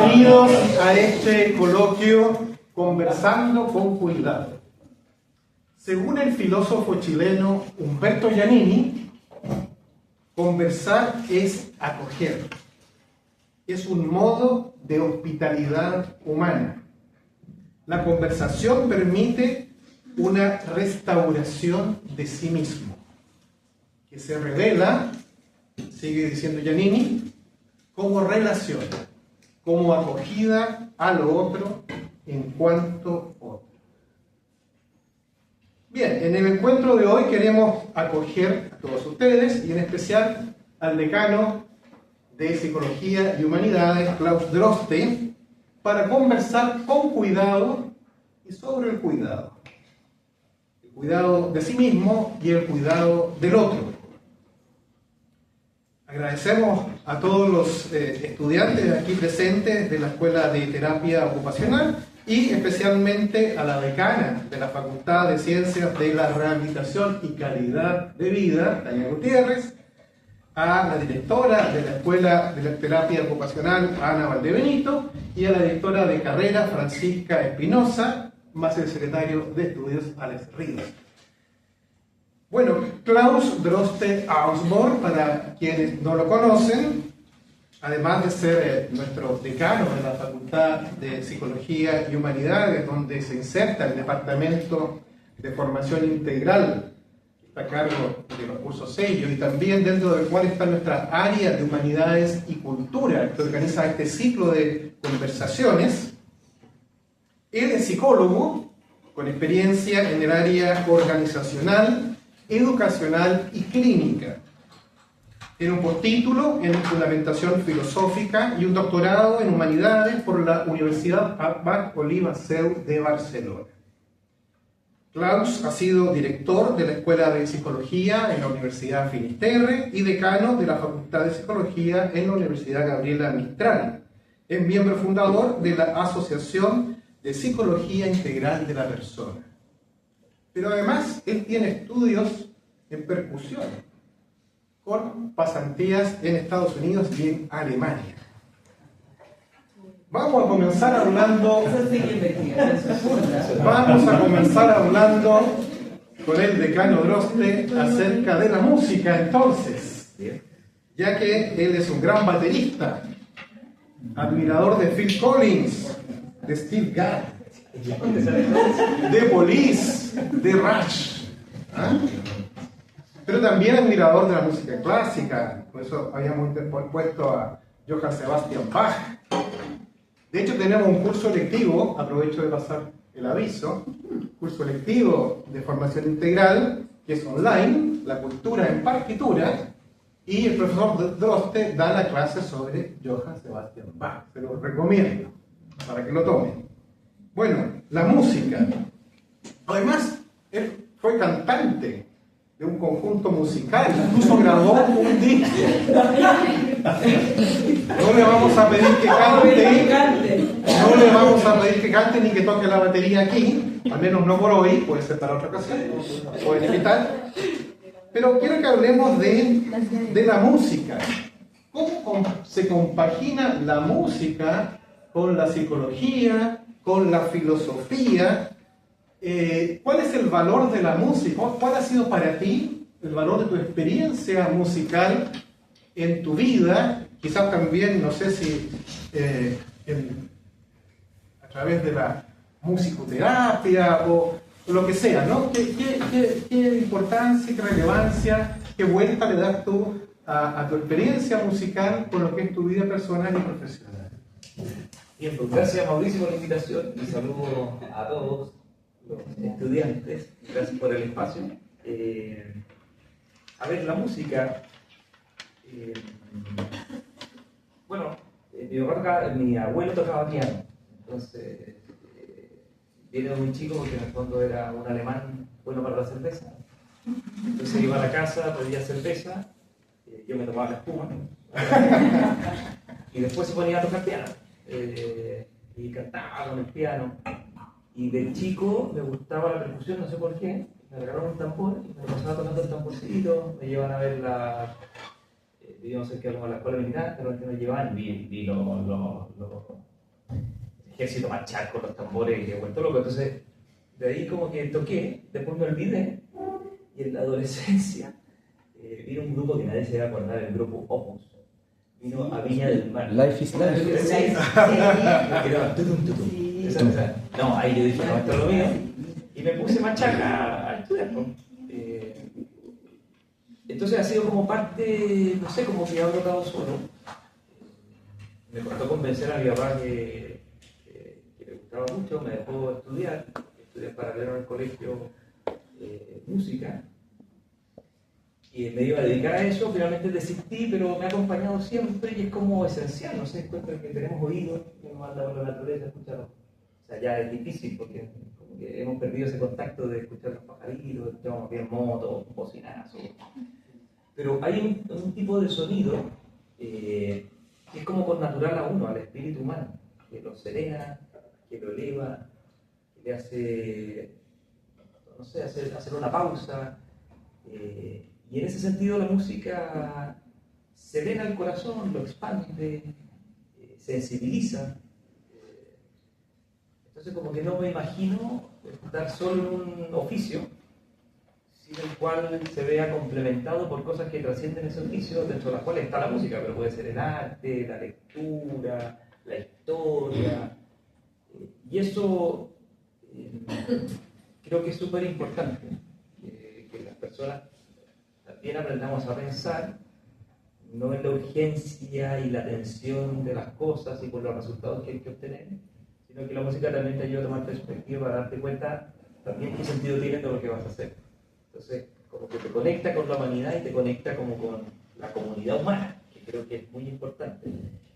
Bienvenidos a este coloquio Conversando con Cuidado. Según el filósofo chileno Humberto Giannini, conversar es acoger. Es un modo de hospitalidad humana. La conversación permite una restauración de sí mismo, que se revela, sigue diciendo Giannini, como relación, como acogida a lo otro en cuanto otro. Bien, en el encuentro de hoy queremos acoger a todos ustedes y en especial al decano de Psicología y Humanidades, Klaus Droste, para conversar con cuidado y sobre el cuidado. El cuidado de sí mismo y el cuidado del otro. Agradecemos a todos los estudiantes aquí presentes de la Escuela de Terapia Ocupacional y especialmente a la decana de la Facultad de Ciencias de la Rehabilitación y Calidad de Vida, Tania Gutiérrez, a la directora de la Escuela de la Terapia Ocupacional, Ana Valdebenito, y a la directora de carrera, Francisca Espinosa, más el secretario de Estudios, Alex Ríos. Bueno, Klaus Droste Ausborg, para quienes no lo conocen, además de ser nuestro decano de la Facultad de Psicología y Humanidades, donde se inserta el Departamento de Formación Integral, que está a cargo de los cursos sellos, y también dentro del cual está nuestra área de Humanidades y Cultura, que organiza este ciclo de conversaciones. Él es psicólogo, con experiencia en el área organizacional, educacional y clínica. Tiene un postítulo en Fundamentación Filosófica y un doctorado en Humanidades por la Universidad Bac Oliva Seu de Barcelona. Klaus ha sido director de la Escuela de Psicología en la Universidad Finisterre y decano de la Facultad de Psicología en la Universidad Gabriela Mistral. Es miembro fundador de la Asociación de Psicología Integral de la Persona. Pero además, él tiene estudios en percusión, con pasantías en Estados Unidos y en Alemania. Vamos a comenzar hablando con el decano Droste acerca de la música, entonces, ya que él es un gran baterista, admirador de Phil Collins, de Steve Gadd, de Police, de Rush, pero también admirador de la música clásica. Por eso habíamos interpuesto a Johann Sebastian Bach. De hecho, tenemos un curso lectivo, aprovecho de pasar el aviso, curso lectivo de formación integral, que es online, la cultura en partitura, y el profesor Droste da la clase sobre Johann Sebastian Bach. Se lo recomiendo para que lo tomen. Bueno, la música. Además, él fue cantante de un conjunto musical, incluso grabó un disco. No le vamos a pedir que cante, ni que toque la batería aquí, al menos no por hoy, puede ser para otra ocasión, pueden invitar. Pero quiero que hablemos de la música. ¿Cómo se compagina la música con la psicología, con la filosofía? ¿Cuál es el valor de la música? ¿Cuál ha sido para ti el valor de tu experiencia musical en tu vida? Quizás también, no sé si a través de la musicoterapia o lo que sea, ¿no? ¿Qué importancia, qué relevancia, qué vuelta le das tú a tu experiencia musical con lo que es tu vida personal y profesional? Bien, pues gracias Mauricio por la invitación y saludo a todos los estudiantes, gracias por el espacio. A ver, la música, bueno, mi abuelo tocaba piano, entonces viene muy chico porque en el fondo era un alemán bueno para la cerveza, entonces iba a la casa, pedía cerveza, yo me tomaba la espuma y después se ponía a tocar piano. Y cantaba con el piano, y de chico me gustaba la percusión, no sé por qué. Me regalaron un tambor y me pasaba tocando el tamborcito, me llevan a ver vivíamos cerca de la escuela militar, pero que me llevaban, vi ejército marchar con los tambores y he vuelto loco. Entonces, de ahí como que toqué, después me olvidé, y en la adolescencia vino un grupo que nadie se va a acordar, el grupo Opus. Vino a Viña del Mar. Life is Life. Sí. Era tutum, tutum. Esa. No, ahí yo dije, no, esto es lo mío. Y me puse machaca a estudiar. Entonces ha sido como parte, no sé, como que ha brotado solo. Me costó convencer a mi papá que le gustaba mucho, me dejó estudiar. Estudié paralelo en el colegio música. Y me iba a dedicar a eso, finalmente desistí, pero me ha acompañado siempre y es como esencial, no sé, encuentro que tenemos oídos, nos manda por la naturaleza, escucharlo. O sea, ya es difícil porque como que hemos perdido ese contacto de escuchar los pajaritos, escuchamos bien motos, bocinazos. Pero hay un tipo de sonido que es como connatural a uno, al espíritu humano, que lo serena, que lo eleva, que le hace, no sé, hacer una pausa. Y en ese sentido la música serena el corazón, lo expande, sensibiliza. Entonces como que no me imagino estar solo en un oficio, sin el cual se vea complementado por cosas que trascienden ese oficio, dentro de las cuales está la música, pero puede ser el arte, la lectura, la historia. Y eso creo que es súper importante, que las personas también aprendamos a pensar, no en la urgencia y la tensión de las cosas y por los resultados que hay que obtener, sino que la música también te ayuda a tomar perspectiva para darte cuenta también qué sentido tiene todo lo que vas a hacer. Entonces, como que te conecta con la humanidad y te conecta como con la comunidad humana, que creo que es muy importante.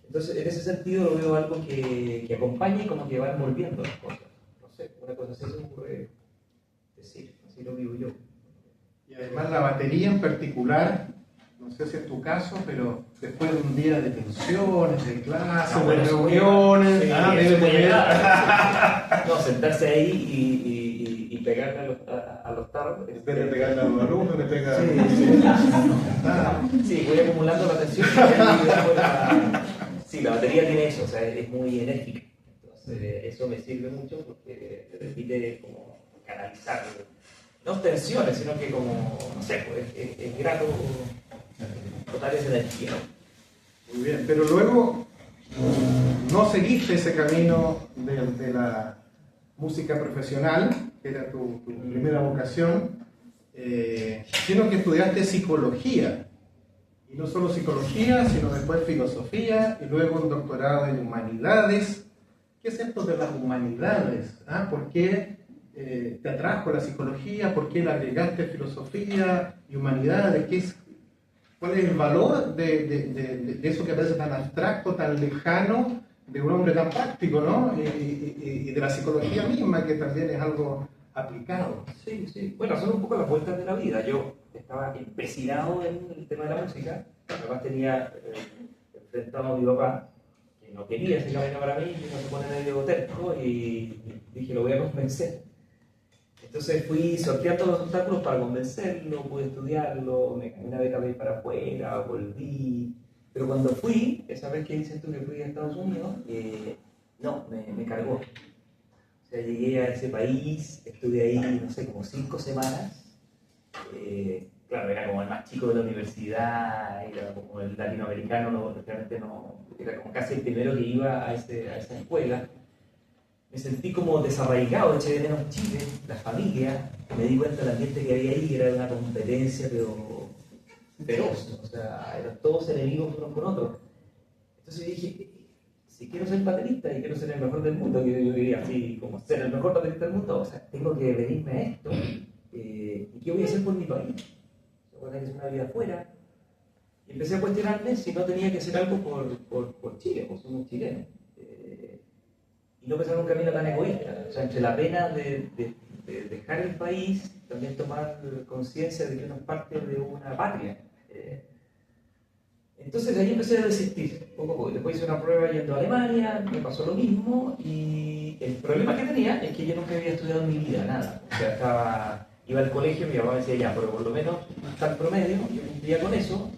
Entonces, en ese sentido lo veo algo que acompaña y como que va envolviendo las cosas. No sé, una cosa así se me ocurre decir, así lo vivo yo. Y además la batería en particular, no sé si es tu caso, pero después de un día de tensiones, de clases, de reuniones, debe tener... No, sentarse ahí y pegarle a los tarros. En vez de pegarle a los alumnos, le pega... Sí, voy acumulando la tensión. Sí, la batería tiene eso, o sea, es muy enérgica. Entonces, eso me sirve mucho porque te permite como canalizar, no tensiones, sino que como, no sé, pues, es grato total esa energía. Muy bien, pero luego no seguiste ese camino de la música profesional, que era tu primera vocación, sino que estudiaste psicología. Y no solo psicología, sino después filosofía y luego un doctorado en humanidades. ¿Qué es esto de las humanidades? ¿Por qué te atrajo la psicología? ¿Por qué le agregaste filosofía y humanidades? ¿Cuál es el valor de eso que parece tan abstracto, tan lejano, de un hombre tan práctico, ¿no? Y de la psicología misma, que también es algo aplicado? Sí, sí. Bueno, son un poco las vueltas de la vida. Yo estaba empecinado en el tema de la música. Además tenía enfrentado a mi papá, que no quería ese camino para mí, que no se pone medio terco, y dije, lo voy a convencer. Entonces fui sorteando los obstáculos para convencerlo, pude estudiarlo, me gané una beca para ir para afuera, volví. Pero cuando fui, esa vez que dices tú que fui a Estados Unidos, no, me cargó. O sea, llegué a ese país, estuve ahí, no sé, como 5 semanas. Claro, era como el más chico de la universidad, era como el latinoamericano, realmente no, era como casi el primero que iba a esa escuela. Me sentí como desarraigado, eché de menos Chile, la familia, me di cuenta del ambiente que había ahí, era una competencia pero feroz, o sea, eran todos enemigos unos con otros. Entonces dije, si quiero ser baterista y quiero ser el mejor del mundo, que yo quería así, como ser el mejor baterista del mundo, o sea, tengo que venirme a esto, ¿y qué voy a hacer por mi país? Voy a tener que hacer una vida afuera. Y empecé a cuestionarme si no tenía que hacer algo por Chile, por ser un chileno. Y no pensar en un camino tan egoísta, o sea, entre la pena de dejar el país, también tomar conciencia de que uno es parte de una patria. Entonces ahí empecé a desistir, poco a poco. Después hice una prueba yendo a Alemania, me pasó lo mismo, y el problema que tenía es que yo nunca había estudiado en mi vida nada. O sea, iba al colegio, mi mamá me decía, ya, pero por lo menos tal promedio, yo cumplía con eso,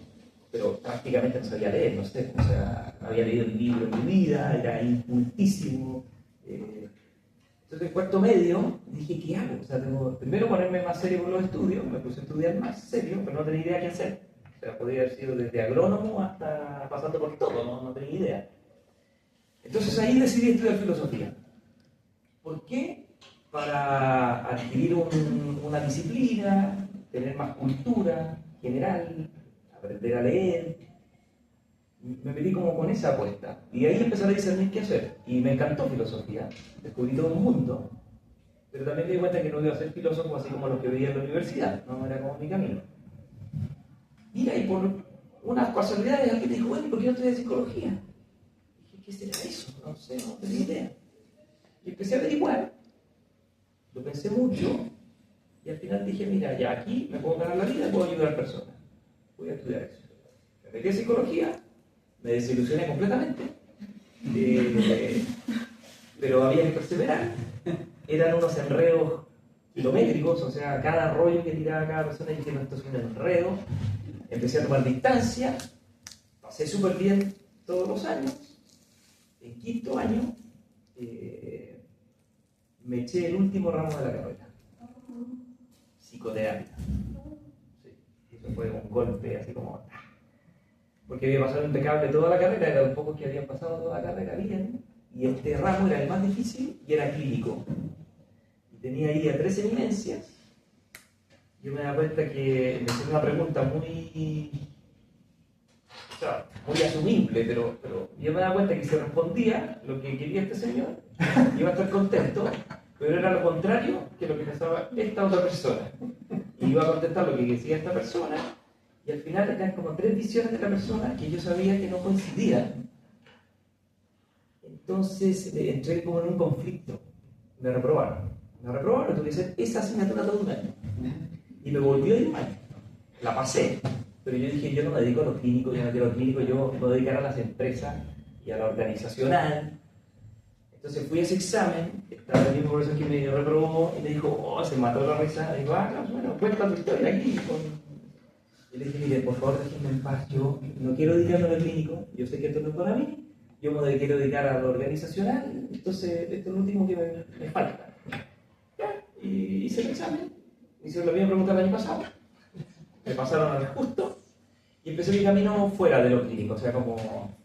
pero prácticamente no sabía leer, no sé, o sea, no había leído un libro en mi vida, era incultísimo. Entonces en cuarto medio dije, ¿qué hago? O sea, tengo primero ponerme más serio con los estudios, me puse a estudiar más serio, pero no tenía idea qué hacer. O sea, podría haber sido desde agrónomo hasta pasando por todo, no tenía idea. Entonces ahí decidí estudiar filosofía. ¿Por qué? Para adquirir una disciplina, tener más cultura general, aprender a leer. Me metí como con esa apuesta. Y ahí empecé a discernir qué hacer. Y me encantó filosofía. Descubrí todo un mundo. Pero también me di cuenta que no iba a ser filósofo así como los que veía en la universidad. No era como mi camino. Mira, y por unas casualidades alguien me dijo, bueno, ¿por qué no estudias psicología? Y dije, ¿qué será eso? No sé, no tenía idea. Y empecé a averiguar. Lo pensé mucho. Y al final dije, mira, ya aquí me puedo ganar la vida y puedo ayudar a personas. Voy a estudiar eso. Me metí a psicología. Me desilusioné completamente, pero había que perseverar. Eran unos enredos kilométricos, o sea, cada rollo que tiraba cada persona, dije, no, esto es un enredo. Empecé a tomar distancia, pasé súper bien todos los años. En quinto año me eché el último ramo de la carrera, psicoterapia. Sí, eso fue un golpe así como... Porque había pasado impecable toda la carrera, eran los pocos que habían pasado toda la carrera bien, y este ramo era el más difícil y era clínico. Y tenía ahí a 3 eminencias. Yo me daba cuenta que me hacía una pregunta muy asumible, pero yo me daba cuenta que si respondía lo que quería este señor, iba a estar contento, pero era lo contrario que lo que pensaba esta otra persona. Y iba a contestar lo que decía esta persona. Y al final eran como 3 visiones de la persona que yo sabía que no coincidían. Entonces entré como en un conflicto. Me reprobaron, tuve que hacer esa asignatura todo un año. Y me volvió a ir mal. La pasé. Pero yo dije, yo no me dedico a lo clínico, yo no quiero lo clínico, yo me voy a dedicar a las empresas y a la organizacional. Entonces fui a ese examen, estaba el mismo profesor que me reprobó y me dijo, oh, se mató la risa. Y digo, bueno, cuenta tu historia aquí. Y le dije, mire, por favor, déjenme en paz, yo no quiero dedicarme a lo clínico, yo sé que esto no es para mí, yo me quiero dedicar a lo organizacional, entonces esto es lo último que me falta. Ya, y hice el examen, hice la misma pregunta el año pasado, me pasaron al justo, y empecé mi camino fuera de lo clínico, o sea, como...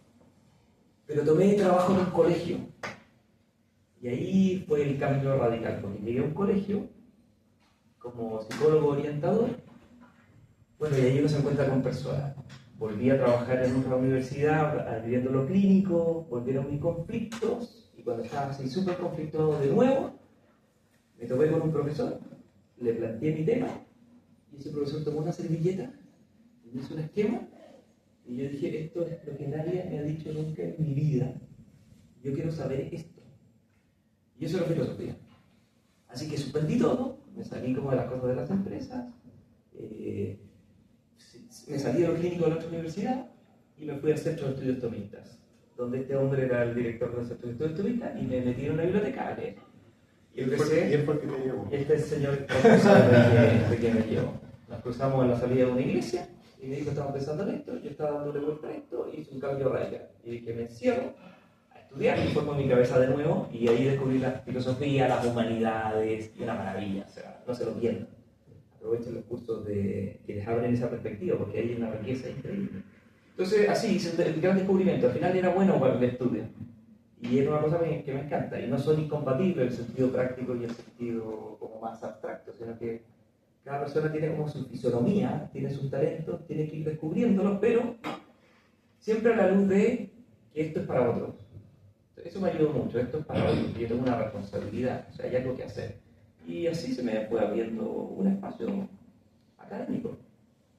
Pero tomé trabajo en un colegio, y ahí fue el cambio radical, porque llegué a un colegio como psicólogo orientador. Bueno, y ahí uno se encuentra con personas. Volví a trabajar en otra universidad, viviendo lo clínico, volvieron mis conflictos, y cuando estaba así súper conflictuado de nuevo, me topé con un profesor, le planteé mi tema, y ese profesor tomó una servilleta, y me hizo un esquema, y yo dije, esto es lo que nadie me ha dicho nunca en mi vida, yo quiero saber esto. Y eso es la filosofía. Así que suspendí todo, me salí como de las cosas de las empresas, me salí de lo clínico de la otra universidad y me fui al Centro de Estudios Tomistas, donde este hombre era el director del Centro de Estudios Tomistas y me metí en una biblioteca a leer. Y empecé, ¿Y él fue el que te llevó? este es el señor de que me llevó. Nos cruzamos en la salida de una iglesia y me dijo, estamos pensando en esto, yo estaba dándole vuelta a esto y hice un cambio radical. Y dije, me encierro a estudiar y formo mi cabeza de nuevo y ahí descubrí la filosofía, las humanidades y una maravilla, o sea, no se lo pierdan. Aprovechen los cursos que les abren esa perspectiva, porque hay una riqueza increíble. Entonces, así hice el gran descubrimiento. Al final era bueno para el estudio. Y es una cosa que me encanta. Y no son incompatibles el sentido práctico y el sentido como más abstracto, sino que cada persona tiene como su fisonomía, tiene sus talentos, tiene que ir descubriéndolos, pero siempre a la luz de que esto es para otros. Eso me ayudó mucho, esto es para otros. Yo tengo una responsabilidad, o sea, hay algo que hacer. Y así se me fue abriendo un espacio académico.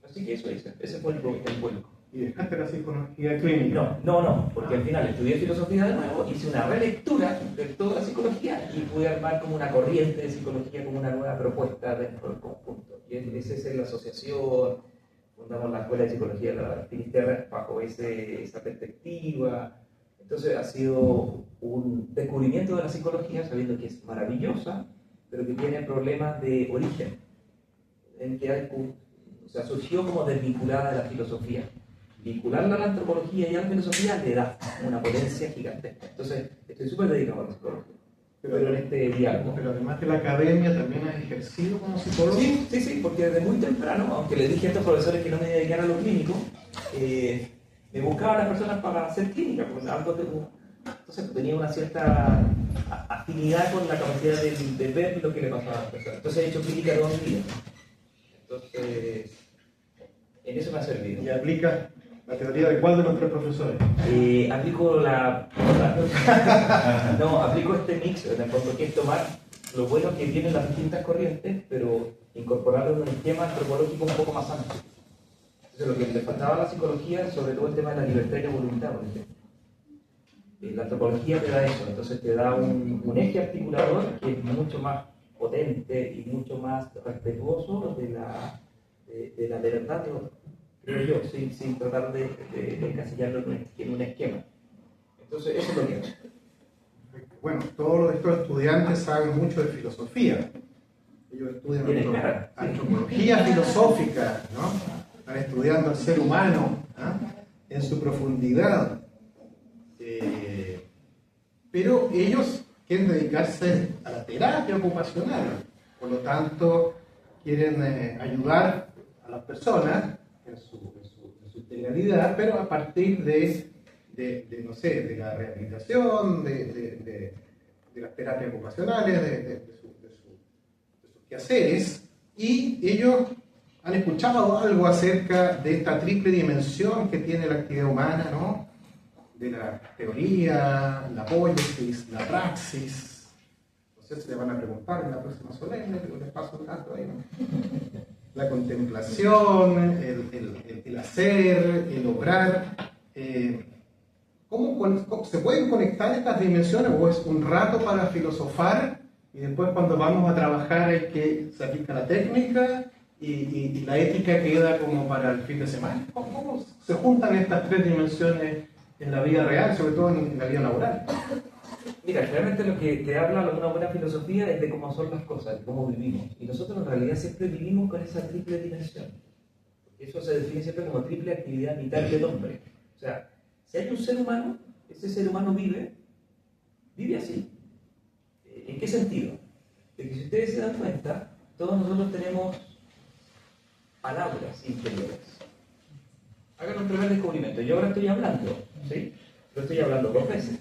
Así que eso hice, ese fue el vuelco. ¿Y dejaste la psicología clínica? No, porque al final estudié filosofía de nuevo, hice una relectura de toda la psicología y pude armar como una corriente de psicología, como una nueva propuesta dentro del conjunto. Y esa es la asociación, fundamos la Escuela de Psicología de la Finisterra bajo esa perspectiva. Entonces ha sido un descubrimiento de la psicología, sabiendo que es maravillosa, pero que tiene problemas de origen, en que surgió como desvinculada de la filosofía. Vincularla a la antropología y a la filosofía le da una potencia gigantesca. Entonces, estoy súper dedicado a la psicología. pero en este diálogo. Pero además de la academia, ¿también has ejercido como psicólogo? Sí, porque desde muy temprano, aunque les dije a estos profesores que no me dedicara a lo clínico, me buscaban las personas para hacer clínica, porque entonces tenía una cierta afinidad con la capacidad de ver lo que le pasaba a las personas. Entonces he hecho clínica toda mi vida. Entonces, en eso me ha servido. ¿Y aplicas la teoría de cuál de los tres profesores? Aplico este mix, en el fondo, que es tomar lo bueno que tienen las distintas corrientes, pero incorporarlo en un esquema antropológico un poco más amplio. Entonces, lo que le faltaba a la psicología, sobre todo el tema de la libertad y la voluntad, por ejemplo. La antropología te da eso, entonces te da un eje articulador que es mucho más potente y mucho más respetuoso de la verdad, creo yo, sin tratar de encasillarlo en un esquema. Entonces, eso es lo que hago. Bueno, todos estos estudiantes saben mucho de filosofía. Ellos estudian antropología filosófica, ¿no? Están estudiando al ser humano, ¿no?, en su profundidad. Pero ellos quieren dedicarse a la terapia ocupacional, por lo tanto quieren ayudar a las personas en su integralidad, pero a partir de la rehabilitación, de las terapias ocupacionales, de sus quehaceres, y ellos han escuchado algo acerca de esta triple dimensión que tiene la actividad humana, ¿no?, de la teoría, la poiesis, la praxis. No sé si le van a preguntar en la próxima solemne, pero les paso un dato ahí, ¿no? La contemplación, el hacer, el obrar. ¿Cómo se pueden conectar estas dimensiones? ¿O es un rato para filosofar y después cuando vamos a trabajar hay que se aplica la técnica y la ética queda como para el fin de semana? ¿Cómo se juntan estas tres dimensiones en la vida real, sobre todo en la vida laboral? Mira, realmente lo que te habla una buena filosofía es de cómo son las cosas, de cómo vivimos. Y nosotros en realidad siempre vivimos con esa triple dimensión. Eso se define siempre como triple actividad vital del hombre. O sea, si hay un ser humano, ese ser humano vive así. ¿En qué sentido? De que si ustedes se dan cuenta, todos nosotros tenemos palabras interiores. Hagan un primer descubrimiento. Yo ahora estoy hablando, ¿sí? Yo estoy hablando 2 veces.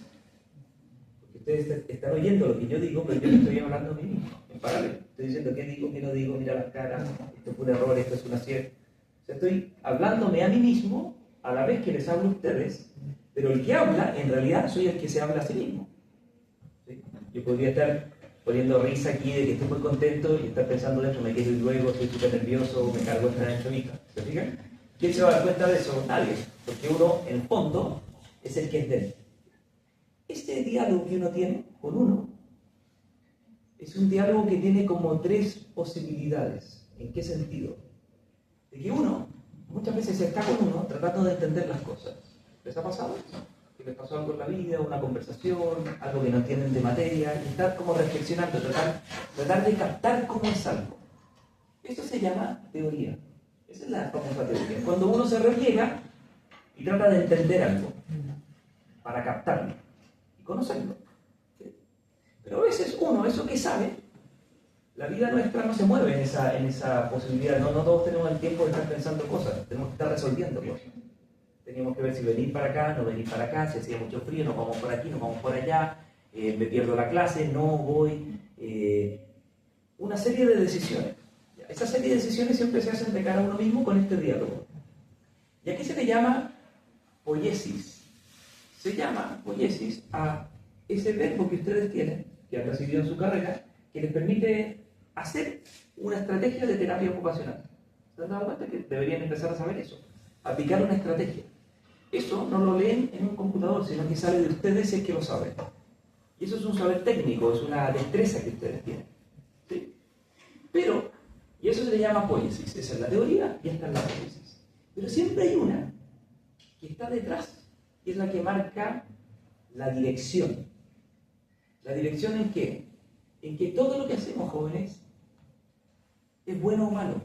Porque ustedes están oyendo lo que yo digo, pero yo le estoy hablando a mí mismo, en paralelo. Estoy diciendo qué digo, qué no digo, mira las caras, esto fue un error, esto es un acierto. O sea, estoy hablándome a mí mismo a la vez que les hablo a ustedes, pero el que habla, en realidad, soy el que se habla a sí mismo. ¿Sí? Yo podría estar poniendo risa aquí de que estoy muy contento y estar pensando dentro, me quiero ir luego, estoy súper nervioso, me cargo esta anchoita. ¿Se fijan? ¿Quién se va a dar cuenta de eso? Nadie. Porque uno, en el fondo, es el que es dentro. Este diálogo que uno tiene con uno es un diálogo que tiene como 3 posibilidades. ¿En qué sentido? De que uno muchas veces está con uno tratando de entender las cosas. ¿Les ha pasado eso? Que les pasó algo en la vida, una conversación, algo que no entienden de materia, y estar como reflexionando, tratar de captar cómo es algo. Eso se llama teoría. Esa es la famosa teoría. Cuando uno se repliega y trata de entender algo para captarlo y conocerlo. ¿Sí? Pero a veces uno, eso que sabe, la vida nuestra no se mueve en esa posibilidad. No todos tenemos el tiempo de estar pensando cosas, tenemos que estar resolviendo cosas. Teníamos que ver si venir para acá, no venir para acá, si hacía mucho frío, nos vamos por aquí, nos vamos por allá, me pierdo la clase, no voy. Una serie de decisiones. Esa serie de decisiones siempre se hacen de cara a uno mismo con este diálogo. ¿Y a qué se le llama poiesis? Se llama poiesis a ese verbo que ustedes tienen, que han recibido en su carrera, que les permite hacer una estrategia de terapia ocupacional. ¿Se han dado cuenta que deberían empezar a saber eso? Aplicar una estrategia. Eso no lo leen en un computador, sino que sale de ustedes si es que lo saben. Y eso es un saber técnico, es una destreza que ustedes tienen. ¿Sí? Pero, y eso se le llama poiesis. Esa es la teoría y esta es la poiesis. Pero siempre hay una que está detrás, y es la que marca la dirección. ¿La dirección en qué? En que todo lo que hacemos, jóvenes, es bueno o malo.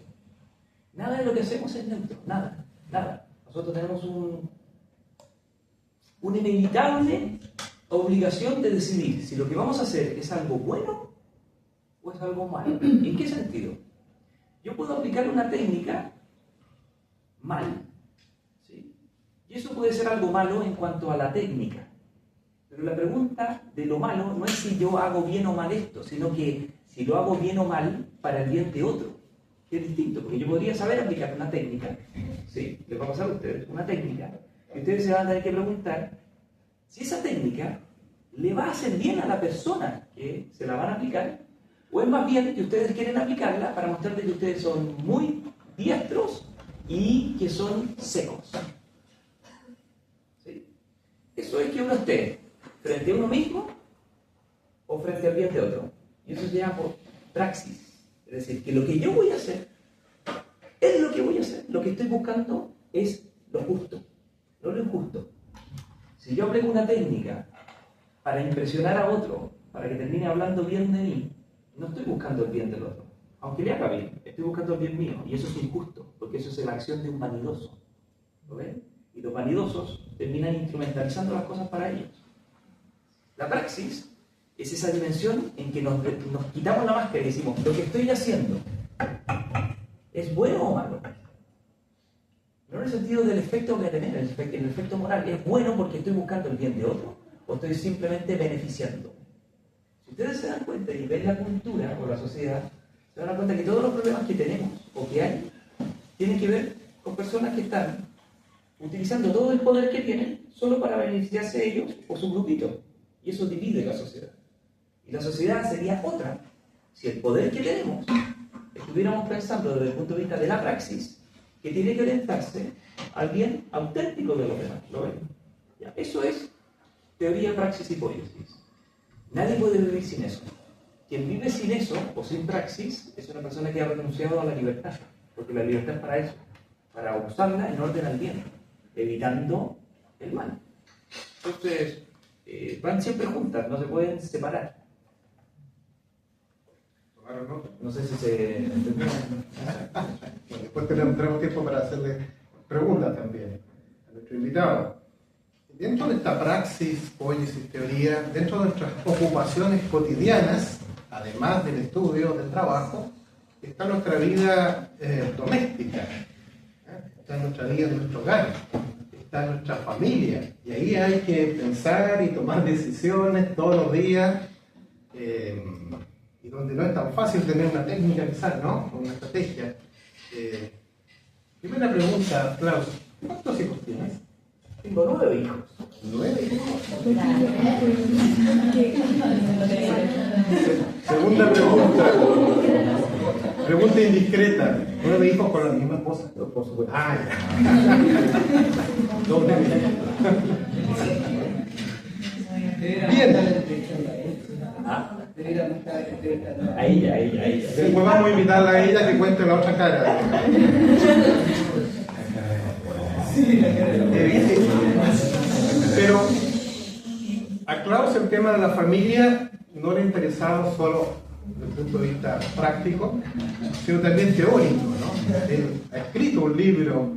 Nada de lo que hacemos es neutro, nada. Nosotros tenemos un inevitable obligación de decidir si lo que vamos a hacer es algo bueno o es algo malo. ¿En qué sentido? Yo puedo aplicar una técnica mal, ¿sí? Y eso puede ser algo malo en cuanto a la técnica. Pero la pregunta de lo malo no es si yo hago bien o mal esto, sino que si lo hago bien o mal para el bien de otro. Que es distinto, porque yo podría saber aplicar una técnica, ¿sí? Les va a pasar a ustedes, una técnica, y ustedes se van a tener que preguntar si esa técnica le va a hacer bien a la persona que se la van a aplicar, o es más bien que ustedes quieren aplicarla para mostrarles que ustedes son muy diestros y que son secos. ¿Sí? Eso es que uno esté frente a uno mismo o frente al bien de otro. Y eso se llama por praxis. Es decir, que lo que yo voy a hacer es lo que voy a hacer. Lo que estoy buscando es lo justo, no lo injusto. Si yo aplico una técnica para impresionar a otro, para que termine hablando bien de mí, no estoy buscando el bien del otro. Aunque le haga bien, estoy buscando el bien mío. Y eso es injusto, porque eso es la acción de un vanidoso. ¿Lo ven? Y los vanidosos terminan instrumentalizando las cosas para ellos. La praxis es esa dimensión en que nos quitamos la máscara y decimos, lo que estoy haciendo, ¿es bueno o malo? No en el sentido del efecto que voy a tener, el efecto moral. ¿Es bueno porque estoy buscando el bien de otro o estoy simplemente beneficiando? Si ustedes se dan cuenta y ven la cultura o la sociedad, se van a dar cuenta que todos los problemas que tenemos o que hay tienen que ver con personas que están utilizando todo el poder que tienen solo para beneficiarse ellos o su grupito. Y eso divide la sociedad. Y la sociedad sería otra si el poder que tenemos estuviéramos pensando desde el punto de vista de la praxis, que tiene que orientarse al bien auténtico de los demás. ¿Lo ven? Ya, eso es teoría, praxis y hipótesis. Nadie puede vivir sin eso. Quien vive sin eso o sin praxis es una persona que ha renunciado a la libertad, porque la libertad es para eso, para usarla en orden al bien, evitando el mal. Entonces, van siempre juntas, no se pueden separar. No sé si se entendió. Bueno, después tenemos tiempo para hacerle preguntas también a nuestro invitado. Dentro de esta praxis, poiesis, teoría, dentro de nuestras ocupaciones cotidianas, además del estudio, del trabajo, está nuestra vida doméstica, está nuestra vida en nuestro hogar, está nuestra familia, y ahí hay que pensar y tomar decisiones todos los días, y donde no es tan fácil tener una técnica quizás, ¿no? Una estrategia. Primera pregunta, Klaus, ¿cuántos hijos tienes? Tengo 9 hijos. 9 hijos. Segunda pregunta. Pregunta indiscreta. 9 hijos con la misma esposa. Por supuesto. Ah, ya. Doble. Bien. A ella. Después vamos a invitarla a ella que cuente la otra cara. Pero a Klaus el tema de la familia no le interesaba solo desde el punto de vista práctico, sino también teórico, ¿no? Él ha escrito un libro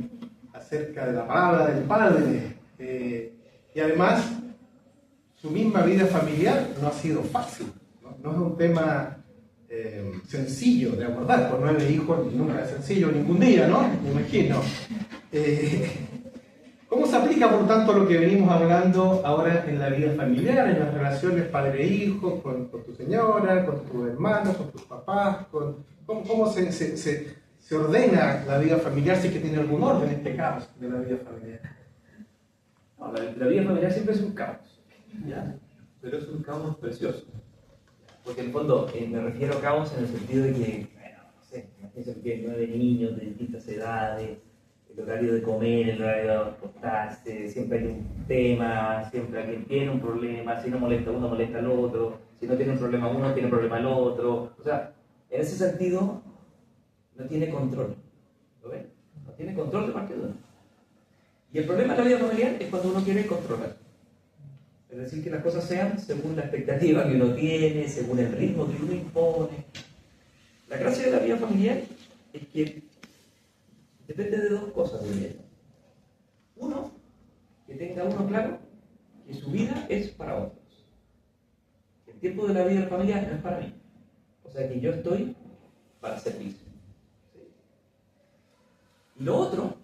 acerca de la palabra del Padre, y además su misma vida familiar no ha sido fácil, no es un tema sencillo de abordar. Por 9 hijos nunca es sencillo ningún día, ¿no? Me imagino. ¿Cómo se aplica, por tanto, lo que venimos hablando ahora en la vida familiar, en las relaciones padre-hijo, con tu señora, con tus hermanos, con tus papás? ¿Cómo se ordena la vida familiar, si es que tiene algún orden en este caos de la vida familiar? No, la vida familiar siempre es un caos, ¿ya? Pero es un caos precioso. Porque en el fondo me refiero a caos en el sentido de que, bueno, no sé, imagínense que tienen 9 niños de distintas edades, el horario de comer, el horario de acostarse, siempre hay un tema, siempre alguien tiene un problema, si no molesta uno, molesta al otro, si no tiene un problema uno, tiene un problema el otro. O sea, en ese sentido, no tiene control. ¿Lo ven? No tiene control de parte de uno. Y el problema de la vida familiar es cuando uno quiere controlar. Es decir, que las cosas sean según la expectativa que uno tiene, según el ritmo que uno impone. La gracia de la vida familiar es que depende de 2 cosas, diría yo. Uno, que tenga uno claro que su vida es para otros. El tiempo de la vida familiar no es para mí. O sea que yo estoy para servir. ¿Sí? Y lo otro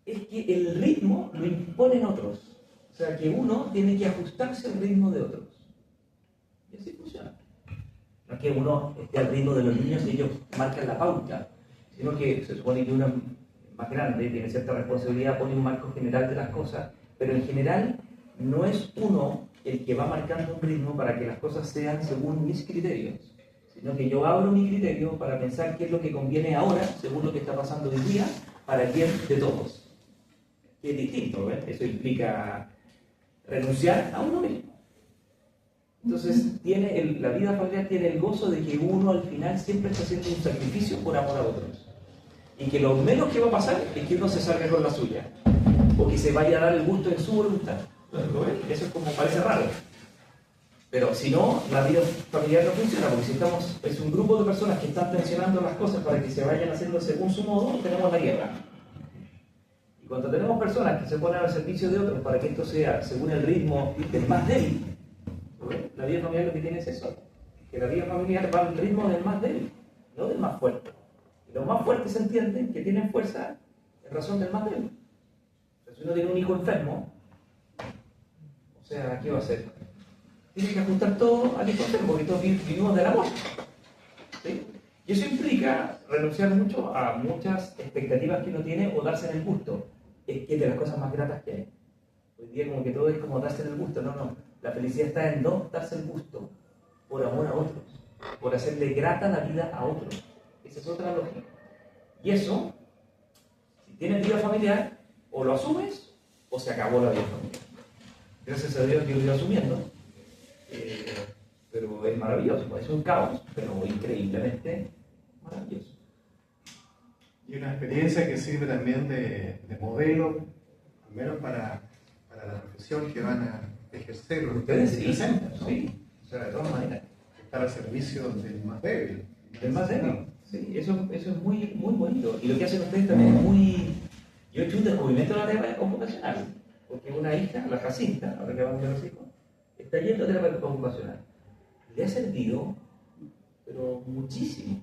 es que el ritmo lo imponen otros. O sea que uno tiene que ajustarse al ritmo de otros. Y así funciona. No es que uno esté al ritmo de los niños y ellos marcan la pauta, sino que se supone que uno es más grande, tiene cierta responsabilidad, pone un marco general de las cosas, pero en general no es uno el que va marcando un ritmo para que las cosas sean según mis criterios, sino que yo abro mi criterio para pensar qué es lo que conviene ahora, según lo que está pasando hoy día, para el bien de todos. Que es distinto, ¿ves? Eso implica renunciar a uno mismo. Entonces, la vida familiar tiene el gozo de que uno al final siempre está haciendo un sacrificio por amor a otros. Y que lo menos que va a pasar es que uno se salga con la suya, o que se vaya a dar el gusto en su voluntad. ¿Lo ven? Eso es como parece raro. Pero si no, la vida familiar no funciona, porque si es un grupo de personas que están tensionando las cosas para que se vayan haciendo según su modo, tenemos la guerra. Y cuando tenemos personas que se ponen al servicio de otros para que esto sea según el ritmo del más débil, la vida familiar lo que tiene es eso, que la vida familiar va al ritmo del más débil, no del más fuerte. Y los más fuertes entienden que tienen fuerza en razón del más débil. O sea, si uno tiene un hijo enfermo, o sea, ¿qué va a hacer? Tiene que ajustar todo al hijo enfermo, porque todos vivimos del amor. ¿Sí? Y eso implica renunciar mucho a muchas expectativas que uno tiene o darse en el gusto. Es que es de las cosas más gratas que hay. Hoy día como que todo es como darse en el gusto. No. La felicidad está en no darse el gusto por amor a otros, por hacerle grata la vida a otros. Esa es otra lógica. Y eso, si tienes vida familiar, o lo asumes o se acabó la vida familiar. Gracias a Dios yo lo estoy asumiendo, pero es maravilloso. Es un caos, pero increíblemente maravilloso. Y una experiencia que sirve también de modelo, al menos para la profesión que van a ejercer los Ustedes que sí, presentan, ¿no? sí, o sea, de todas maneras. Estar al servicio del más débil. Del más débil, sí, eso es muy, muy bonito. Y lo que hacen ustedes también es muy... Yo he hecho un descubrimiento de la terapia ocupacional, porque una hija, la Jacinta, ahora que van de los hijos, está yendo a terapia ocupacional. Le ha servido, pero muchísimo.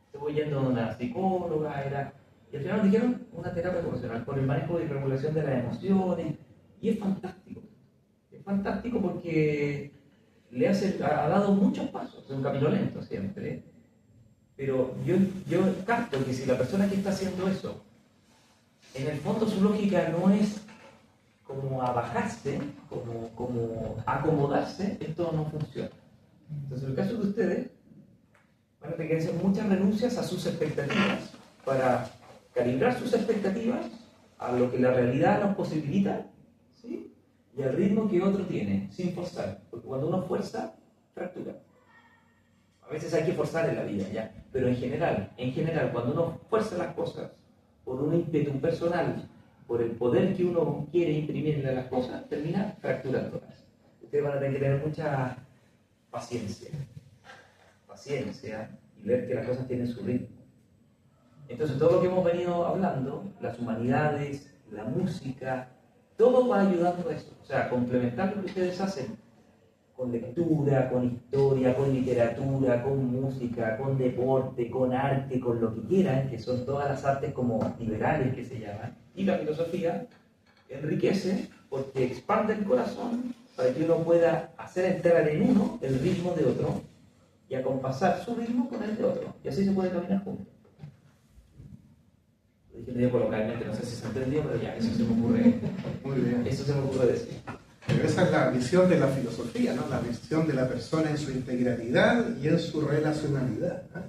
Estuvo yendo a una psicóloga, y al final nos dijeron una terapia ocupacional por el manejo y regulación de las emociones, y es fantástico. Es fantástico porque ha dado muchos pasos, es un camino lento siempre, pero yo capto que si la persona que está haciendo eso, en el fondo su lógica no es como abajarse, como acomodarse, esto no funciona. Entonces, en el caso de ustedes, van a tener que hacer muchas renuncias a sus expectativas para calibrar sus expectativas a lo que la realidad nos posibilita, ¿sí? Y al ritmo que otro tiene, sin forzar. Porque cuando uno fuerza, fractura. A veces hay que forzar en la vida, ¿ya? Pero en general, cuando uno fuerza las cosas por un ímpetu personal, por el poder que uno quiere imprimirle a las cosas, termina fracturándolas. Ustedes van a tener que tener mucha paciencia y ver que las cosas tienen su ritmo. Entonces, todo lo que hemos venido hablando, las humanidades, la música, todo va ayudando a eso. O sea, complementar lo que ustedes hacen con lectura, con historia, con literatura, con música, con deporte, con arte, con lo que quieran, que son todas las artes como liberales que se llaman, y la filosofía enriquece porque expande el corazón para que uno pueda hacer entrar en uno el ritmo de otro y acompasar su ritmo con el de otro, y así se puede caminar juntos. Lo dije medio coloquialmente, no sé si se entendió, pero ya, eso se me ocurre. Muy bien. Eso se me ocurre decir. Pero esa es la visión de la filosofía, ¿no? La visión de la persona en su integralidad y en su relacionalidad, ¿no?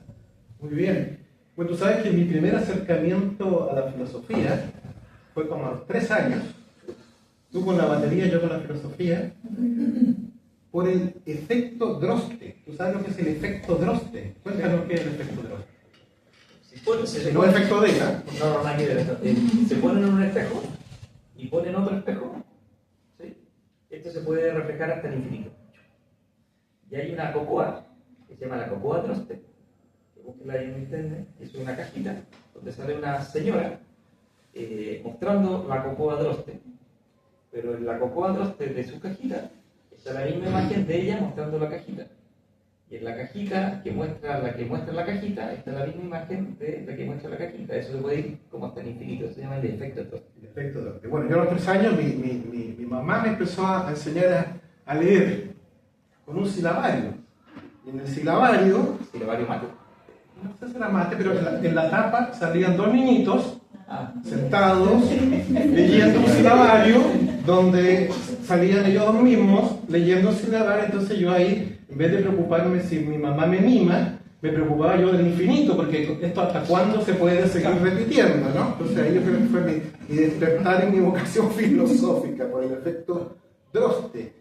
Muy bien. Bueno, tú sabes que mi primer acercamiento a la filosofía fue como a los 3 años. Tú con la batería, yo con la filosofía, por el efecto Droste. ¿Tú sabes lo que es el efecto Droste? Cuéntanos qué es el efecto Droste. No efecto de ella. No, nada que ver esto. Se ponen en un espejo y ponen otro espejo. ¿Sí? Esto se puede reflejar hasta el infinito. Y hay una cocoa que se llama la cocoa Droste. Que búsquenla ahí en internet. Es una cajita donde sale una señora mostrando la cocoa Droste. Pero en la cocoa Droste de su cajita sea, la misma imagen de ella mostrando la cajita. Y en la cajita que muestra la cajita, está la misma imagen de la que muestra la cajita. Eso se puede ir como hasta el infinito. Eso se llama el efecto Toste. El efecto Toste. Bueno, yo a los 3 años mi mamá me empezó a enseñar a leer con un silabario. Y en el silabario, ¿Silabario mate? no sé si era mate, pero en la tapa salían 2 niñitos sentados leyendo un silabario donde salían ellos dos mismos leyendo un silabario. Entonces yo ahí, en vez de preocuparme si mi mamá me mima, me preocupaba yo del infinito, porque esto hasta cuándo se puede seguir repitiendo, ¿no? Entonces ahí yo creo que fue mi despertar en mi vocación filosófica por el efecto Droste.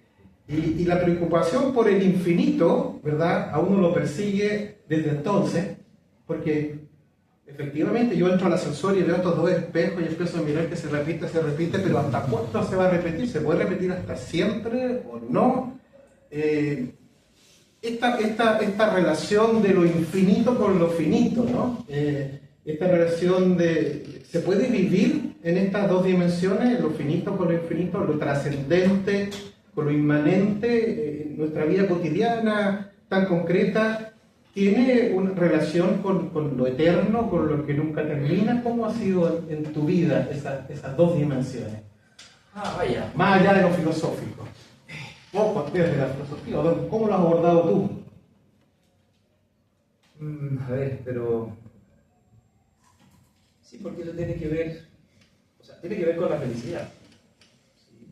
Y la preocupación por el infinito, ¿verdad? A uno lo persigue desde entonces, porque efectivamente yo entro al ascensor y veo estos 2 espejos y empiezo a mirar que se repite, pero ¿hasta cuándo se va a repetir? ¿Se puede repetir hasta siempre o no? Esta relación de lo infinito con lo finito, ¿no? Esta relación ¿se puede vivir en estas 2 dimensiones, lo finito con lo infinito, lo trascendente con lo inmanente? Nuestra vida cotidiana tan concreta tiene una relación con lo eterno, con lo que nunca termina. ¿Cómo ha sido en tu vida esas 2 dimensiones? Vaya. Más allá de lo filosófico. Vos, desde la filosofía, ¿cómo lo has abordado tú? A ver, pero... Sí, porque eso tiene que ver... O sea, tiene que ver con la felicidad. ¿Sí?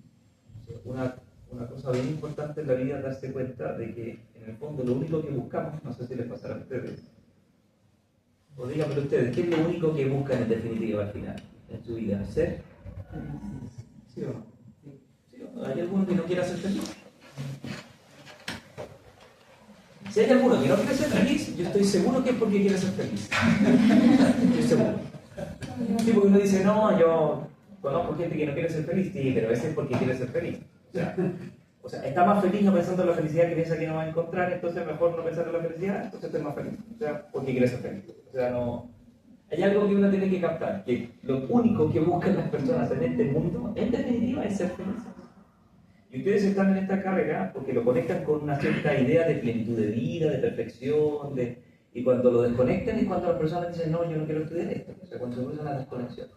O sea, una cosa bien importante en la vida es darse cuenta de que, en el fondo, lo único que buscamos, no sé si les pasará a ustedes, o díganmelo ustedes, ¿qué es lo único que buscan en definitiva al final, en su vida? ¿Ser? ¿Sí o no? ¿Sí o no? ¿Hay alguno que no quiera ser feliz? Si hay alguno que no quiere ser feliz, yo estoy seguro que es porque quiere ser feliz. Estoy seguro. Sí, porque uno dice, no, yo conozco gente que no quiere ser feliz, sí, pero ese es porque quiere ser feliz. O sea, está más feliz no pensando en la felicidad que piensa que no va a encontrar, entonces mejor no pensar en la felicidad, entonces estoy más feliz. O sea, porque quiere ser feliz. O sea, no... Hay algo que uno tiene que captar, que lo único que buscan las personas en este mundo, en definitiva, es ser felices. Y ustedes están en esta carrera porque lo conectan con una cierta idea de plenitud de vida, de perfección, y cuando lo desconectan es cuando las personas dicen, no, yo no quiero estudiar esto. O sea, cuando se produce una desconexión.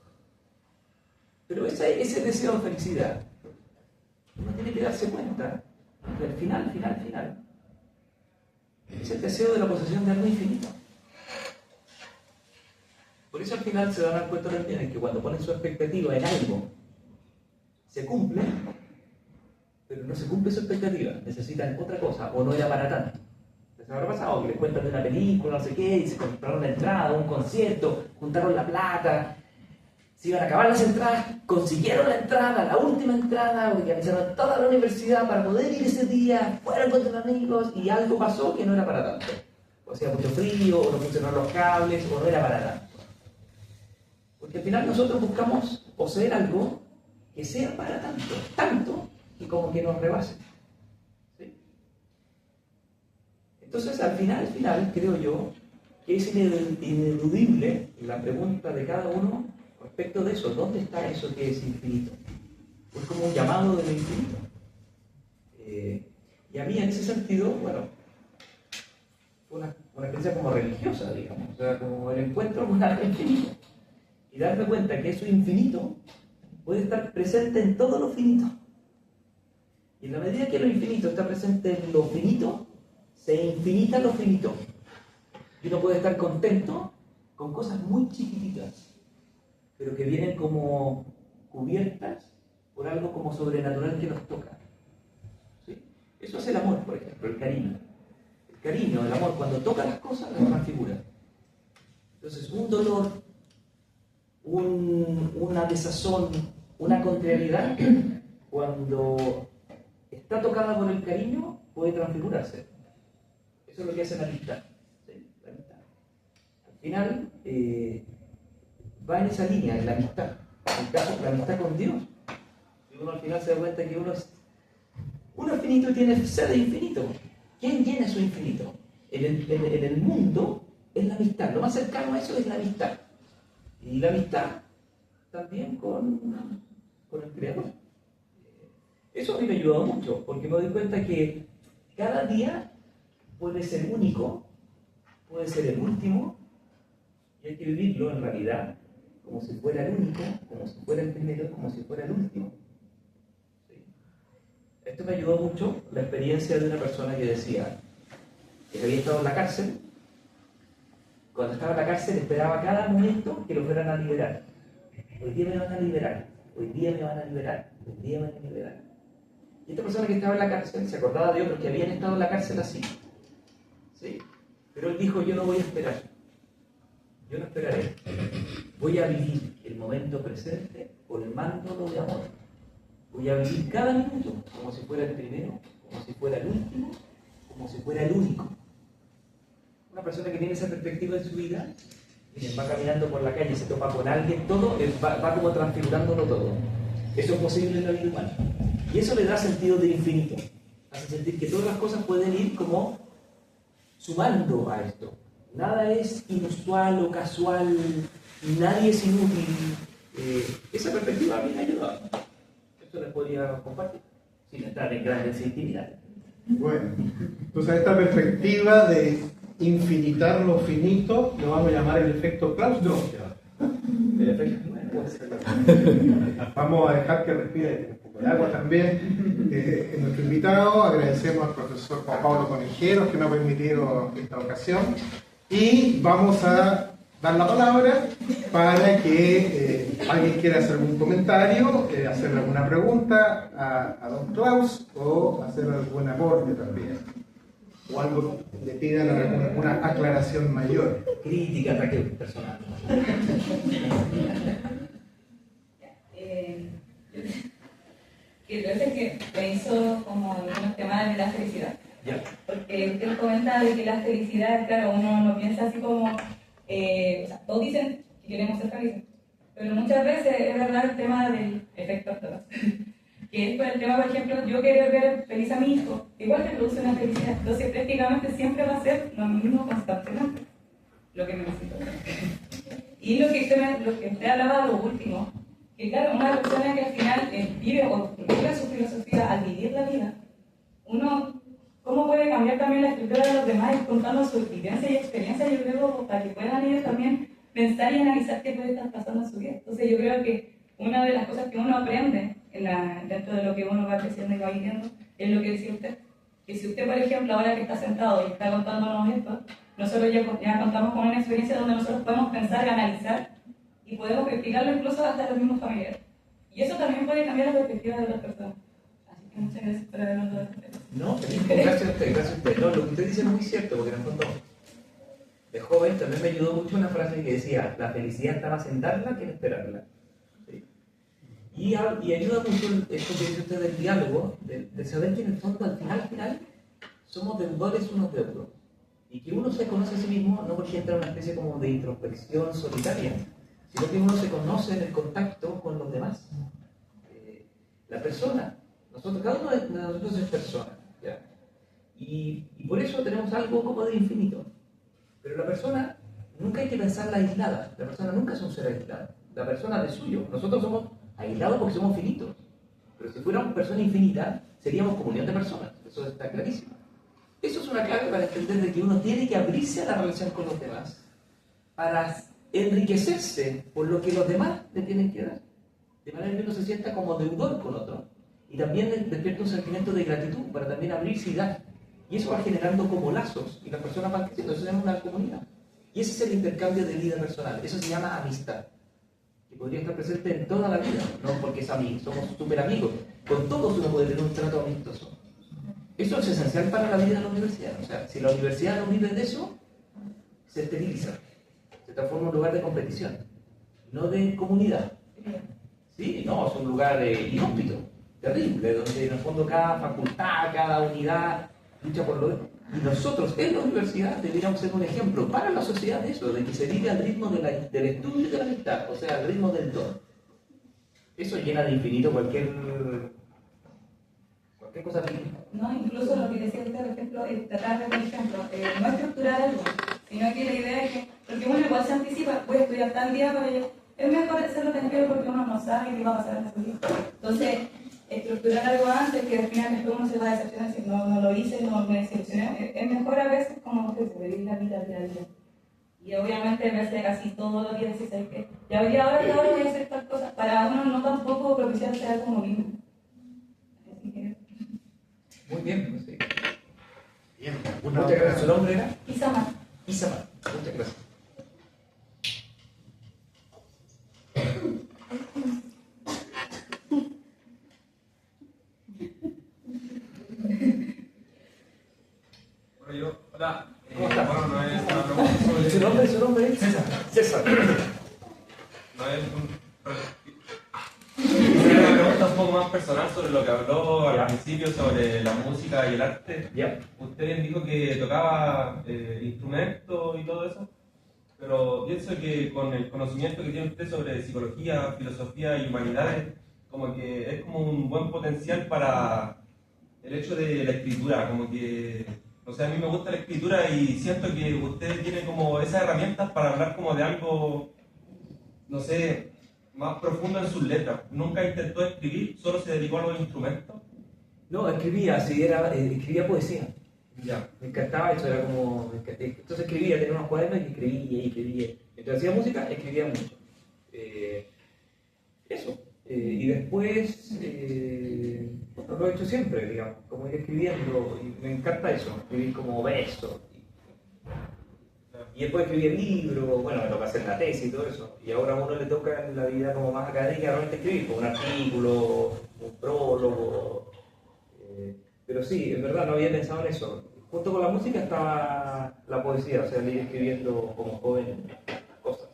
Pero ese deseo de felicidad, uno tiene que darse cuenta que al final, es el deseo de la posesión de algo infinito. Por eso al final se dan cuenta también en que cuando ponen su expectativa en algo, se cumple, pero no se cumple su expectativa, necesitan otra cosa, o no era para tanto. ¿Les habrá pasado que les cuentan de una película, no sé qué, y se compraron la entrada, un concierto, juntaron la plata, se iban a acabar las entradas, consiguieron la entrada, la última entrada, organizaron toda la universidad para poder ir ese día, fueron con sus amigos, y algo pasó que no era para tanto. O sea, mucho frío, o no funcionaron los cables, o no era para tanto. Porque al final nosotros buscamos poseer algo que sea para tanto, y como que nos rebase. ¿Sí? Entonces, al final, creo yo, que es ineludible la pregunta de cada uno respecto de eso. ¿Dónde está eso que es infinito? Es como un llamado de lo infinito. Y a mí, en ese sentido, bueno, fue una experiencia como religiosa, digamos, o sea, como el encuentro con algo infinito. Y darme cuenta que eso infinito puede estar presente en todo lo finito. Y en la medida que lo infinito está presente en lo finito, se infinita lo finito. Y uno puede estar contento con cosas muy chiquititas, pero que vienen como cubiertas por algo como sobrenatural que nos toca. ¿Sí? Eso es el amor, por ejemplo, el cariño. El cariño, el amor, cuando toca las cosas, las transfigura. Entonces, un dolor, una desazón, una contrariedad, cuando está tocada por el cariño, puede transfigurarse. Eso es lo que hace la amistad. ¿Sí? La amistad. Al final, va en esa línea, en la amistad. En el caso, la amistad con Dios. Y uno al final se da cuenta que uno es finito y tiene sed de infinito. ¿Quién llena su infinito? En el mundo es la amistad. Lo más cercano a eso es la amistad. Y la amistad también con el Creador. Eso a mí me ayudó mucho, porque me doy cuenta que cada día puede ser único, puede ser el último, y hay que vivirlo en realidad como si fuera el único, como si fuera el primero, como si fuera el último. ¿Sí? Esto me ayudó mucho, la experiencia de una persona que decía que había estado en la cárcel. Cuando estaba en la cárcel esperaba cada momento que lo fueran a liberar. Hoy día me van a liberar, hoy día me van a liberar, hoy día me van a liberar. Y esta persona que estaba en la cárcel se acordaba de otros que habían estado en la cárcel así. ¿Sí? Pero él dijo, yo no voy a esperar. Yo no esperaré. Voy a vivir el momento presente colmándolo de amor. Voy a vivir cada minuto como si fuera el primero, como si fuera el último, como si fuera el único. Una persona que tiene esa perspectiva en su vida, miren, va caminando por la calle, se topa con alguien, todo va como transfigurándolo todo. Eso es posible en la vida humana. Y eso le da sentido de infinito. Hace sentir que todas las cosas pueden ir como sumando a esto. Nada es inusual o casual, nadie es inútil. Esa perspectiva a mí me ayuda. Esto les podría compartir, sin entrar en grandes intimidades. Bueno, entonces esta perspectiva de infinitar lo finito lo vamos a llamar el efecto Claustroff. El efecto Vamos a dejar que respire un poco de agua también. Nuestro invitado, agradecemos al profesor Juan Pablo Conejeros que nos ha permitido esta ocasión y vamos a dar la palabra para que alguien quiera hacer algún comentario, hacerle alguna pregunta a don Klaus o hacer algún aporte también o algo le pidan alguna aclaración mayor. Crítica, ataque personal. Y lo que me hizo como algunos temas de la felicidad. Ya. Porque usted comenta de que la felicidad, claro, uno no piensa así como, o sea, todos dicen que queremos ser felices, pero muchas veces es verdad el tema del efecto Octavio. Que es por el tema, por ejemplo, yo quiero ver feliz a mi hijo, igual que produce una felicidad. Entonces, prácticamente siempre va a ser lo mismo constantemente, lo que necesito. Y lo que usted hablaba, lo último, que claro, una persona que al final vive o vive su filosofía al vivir la vida, uno, ¿cómo puede cambiar también la estructura de los demás y contando su vivencia y experiencia? Yo creo para que puedan ellos también pensar y analizar qué puede estar pasando en su vida. Entonces, yo creo que una de las cosas que uno aprende dentro de lo que uno va creciendo y va viviendo es lo que decía usted. Que si usted, por ejemplo, ahora que está sentado y está contándonos esto, nosotros ya contamos con una experiencia donde nosotros podemos pensar y analizar y podemos explicarlo incluso hasta los mismos familiares. Y eso también puede cambiar la perspectiva de las personas. Así que muchas gracias por habernos dado este tema. No, gracias a usted, gracias a usted. No, lo que usted dice es muy cierto, porque en el fondo, de joven también me ayudó mucho una frase que decía, la felicidad está más en darla que en esperarla. ¿Sí? Y ayuda mucho esto que dice usted del diálogo, de saber que en el fondo, al final, somos deudores unos de otros. Y que uno se conoce a sí mismo, no porque entra en una especie como de introspección solitaria, sino que uno se conoce en el contacto con los demás. La persona, cada uno de nosotros es persona, ¿ya? Y por eso tenemos algo como de infinito. Pero la persona nunca hay que pensarla aislada, la persona nunca es un ser aislado, la persona de suyo. Nosotros somos aislados porque somos finitos, pero si fuéramos persona infinita, seríamos comunión de personas, eso está clarísimo. Eso es una clave para entender de que uno tiene que abrirse a la relación con los demás, para enriquecerse por lo que los demás le tienen que dar, de manera que uno se sienta como deudor con otro, y también despierta un sentimiento de gratitud para también abrirse y dar, y eso va generando como lazos, y las personas van creciendo, eso se llama una comunidad, y ese es el intercambio de vida personal, eso se llama amistad, que podría estar presente en toda la vida, no porque es amigo, somos súper amigos, con todos uno puede tener un trato amistoso. Eso es esencial para la vida de la universidad, o sea, si la universidad no vive de eso, se esteriliza. Se transforma en un lugar de competición, no de comunidad. Sí, no, es un lugar inhóspito, terrible, donde en el fondo cada facultad, cada unidad lucha por lo demás. Y nosotros en la universidad deberíamos ser un ejemplo para la sociedad de eso, de que se vive al ritmo del estudio y de la amistad, o sea, al ritmo del don. Eso llena de infinito cualquier cosa pequeña. No, incluso lo que decía usted, por ejemplo, es tratar de, por ejemplo, no estructurar algo, sino que la idea es que, porque uno igual se anticipa, voy a estudiar tal día para ello, es mejor hacerlo tranquilo porque uno no sabe qué va a pasar en su vida. Entonces, estructurar algo antes, que al final después uno se va a decepcionar si no lo hice, no me decepcioné. Es mejor a veces como que se vivir la vida. Y obviamente en vez de casi todos los días decir, ¿sabes qué? Ya hoy ahora voy a hacer tal cosa. Para uno no tampoco propiciarse algo como mismo. Así que... Muy bien, pues sí. Bien, Muchas gracias. ¿Su nombre era? Isamar. Isamar. Muchas gracias. Bueno, yo, hola. ¿Cómo estás? Bueno, no es una pregunta sobre... ¿Su nombre es? César. César. No es una pregunta un poco más personal sobre lo que habló Ya. al principio sobre la música y el arte. Ya. Usted dijo que tocaba instrumentos y todo eso, pero pienso que con el conocimiento que tiene usted sobre psicología, filosofía y humanidades, como que es como un buen potencial para el hecho de la escritura, como que, o sea, a mí me gusta la escritura y siento que usted tiene como esas herramientas para hablar como de algo, no sé, más profundo en sus letras. Nunca intentó escribir, solo se dedicó a los instrumentos. No, escribía, sí, escribía poesía. Ya. Me encantaba eso, era como... Entonces escribía, tenía unos cuadernos y escribía. Mientras hacía música, escribía mucho. Eso. Y después, bueno, lo he hecho siempre, digamos, como ir escribiendo, y me encanta eso, escribir como versos. Y después escribir libros, bueno, me toca hacer la tesis y todo eso. Y ahora a uno le toca en la vida como más académica realmente escribir, como un artículo, un prólogo. Pero sí, en verdad no había pensado en eso. Junto con la música estaba la poesía, o sea, ir escribiendo como joven cosas.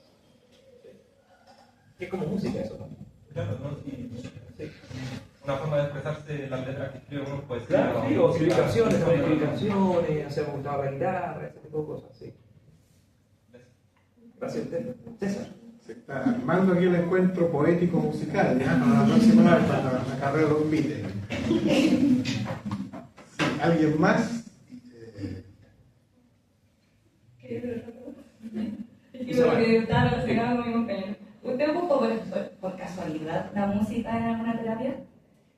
Sí. Que es como música eso, ¿no? Claro, ¿no? Sí. Sí. Una forma de expresarse las letras que escribe uno, pues. Claro, sí, o escribir canciones, también escribir canciones, hacer me gustaba la guitarra, ese tipo de cosas, sí. Gracias a usted. César. Se está armando aquí el encuentro poético musical, ¿ya? Para la próxima vez, para la carrera de los Beatles. Sí, ¿alguien más? Yo creo que estaba relacionado con mi compañero. ¿Usted ocupó por casualidad la música en alguna terapia?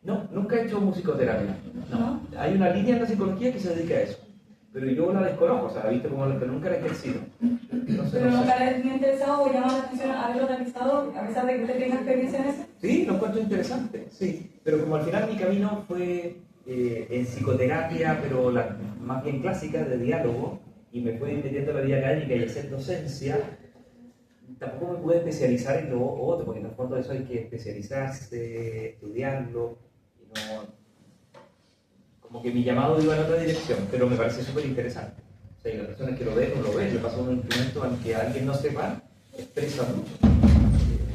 No, nunca he hecho musicoterapia. ¿No? Hay una línea en la psicología que se dedica a eso. Pero yo la desconozco, o sea, la viste como la que nunca la he ejercido. Entonces, Pero no sé. nunca le ha interesado o llamado la atención haberlo realizado, a pesar de que usted tenga experiencia en eso. Sí, lo encuentro interesante, sí. Pero como al final mi camino fue en psicoterapia, pero más bien clásica, de diálogo, y me fui metiendo en la vida académica y hacer docencia, tampoco me pude especializar en lo otro, porque en el fondo de eso hay que especializarse, estudiarlo, y no... Como que mi llamado iba en otra dirección, pero me parece súper interesante. O sea, y las personas que lo ven, no lo ven, le pasa un instrumento al que alguien no sepa, expresa